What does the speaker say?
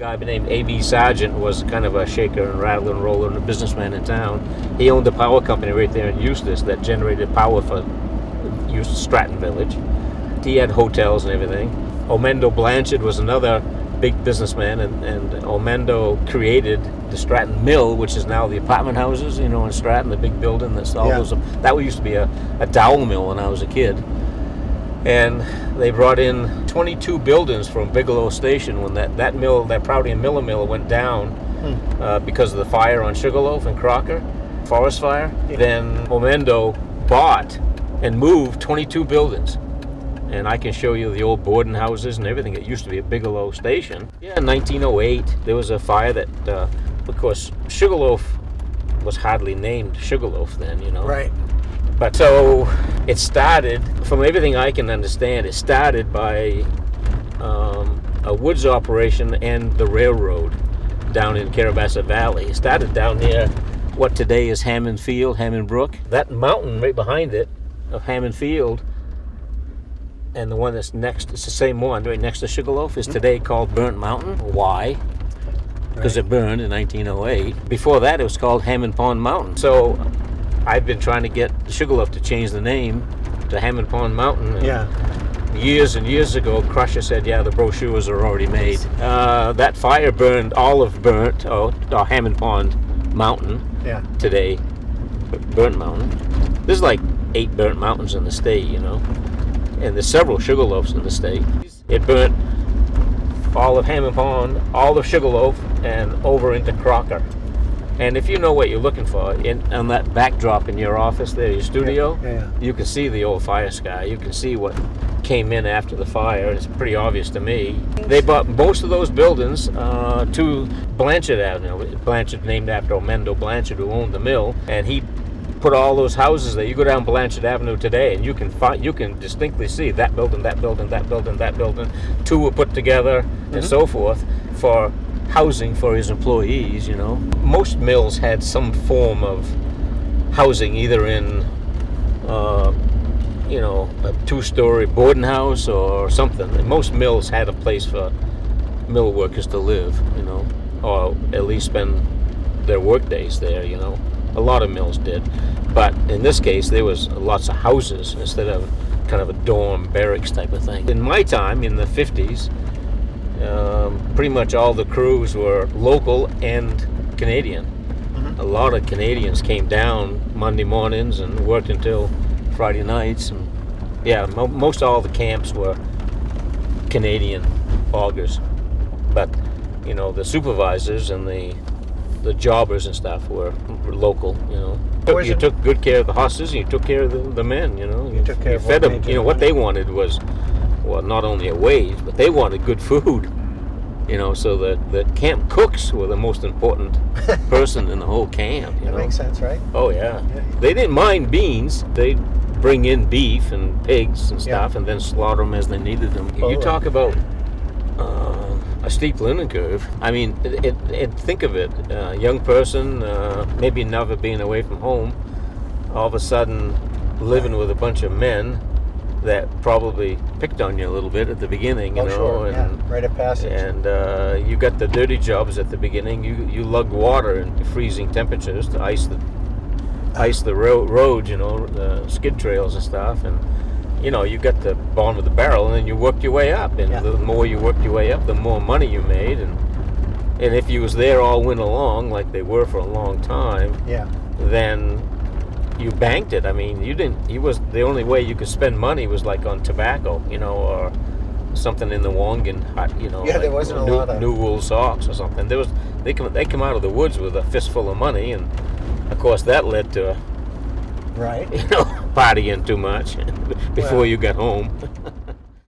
guy named A.B. Sargent was kind of a shaker and rattler and roller and a businessman in town. He owned a power company right there in Eustis that generated power for Stratton Village. He had hotels and everything. Omendo Blanchard was another big businessman, and Omendo created the Stratton Mill, which is now the apartment houses, in Stratton, the big building that's all those. That used to be a dowel mill when I was a kid. And they brought in 22 buildings from Bigelow Station when that mill, that Prouty and Miller mill, went down because of the fire on Sugarloaf and Crocker, forest fire. Yeah. Then Omendo bought and moved 22 buildings. And I can show you the old boarding houses and everything. It used to be a Bigelow Station. Yeah, in 1908, there was a fire that, of course, Sugarloaf was hardly named Sugarloaf then, Right. But so it started, from everything I can understand, it started by a woods operation and the railroad down in Carabassa Valley. It started down near what today is Hammond Field, Hammond Brook. That mountain right behind it of Hammond Field, and the one that's next, it's the same one right next to Sugarloaf, is today called Burnt Mountain. Why? Because it burned in 1908. Before that, it was called Hammond Pond Mountain. So I've been trying to get Sugarloaf to change the name to Hammond Pond Mountain. And years and years ago, Crusher said, the brochures are already made. That fire burned Hammond Pond Mountain today, Burnt Mountain. There's like 8 burnt mountains in the state, and there's several Sugarloafs in the state. It burnt all of Hammond Pond, all of Sugarloaf, and over into Crocker. And if you know what you're looking for, on that backdrop in your office there, your studio, you can see the old fire sky. You can see what came in after the fire. It's pretty obvious to me. They bought most of those buildings to Blanchard Avenue. Blanchard named after Omendo Blanchard, who owned the mill, and he put all those houses there. You go down Blanchard Avenue today, and you can distinctly see that building, that building, that building, that building. 2 were put together, and so forth, for housing for his employees. Most mills had some form of housing, either in a 2-story boarding house or something. And most mills had a place for mill workers to live, or at least spend their work days there. A lot of mills did, but in this case there was lots of houses instead of kind of a dorm barracks type of thing. In my time, in the 50s, pretty much all the crews were local and Canadian. A lot of Canadians came down Monday mornings and worked until Friday nights, and most all the camps were Canadian augers, but the supervisors and the jobbers and stuff were local. You took good care of the horses, and you took care of the men. You took care of fed them. What they wanted was, not only a wage, but they wanted good food. So the camp cooks were the most important person in the whole camp. That makes sense, right? Oh yeah. They didn't mind beans. They'd bring in beef and pigs and stuff, and then slaughter them as they needed them. You talk about a steep learning curve. I mean, think of it, a young person, maybe never being away from home, all of a sudden living with a bunch of men that probably picked on you a little bit at the beginning, and rite of passage. And you got the dirty jobs at the beginning. You lugged water in freezing temperatures to ice the roads, the skid trails and stuff, and you got the bottom of the barrel, and then you worked your way up, and the more you worked your way up, the more money you made, and if you was there all winter long, like they were for a long time, then you banked it. I mean, the only way you could spend money was like on tobacco, or something in the Wongan hut, there wasn't a lot of new wool socks or something. They come out of the woods with a fistful of money, and of course that led to partying too much before you got home.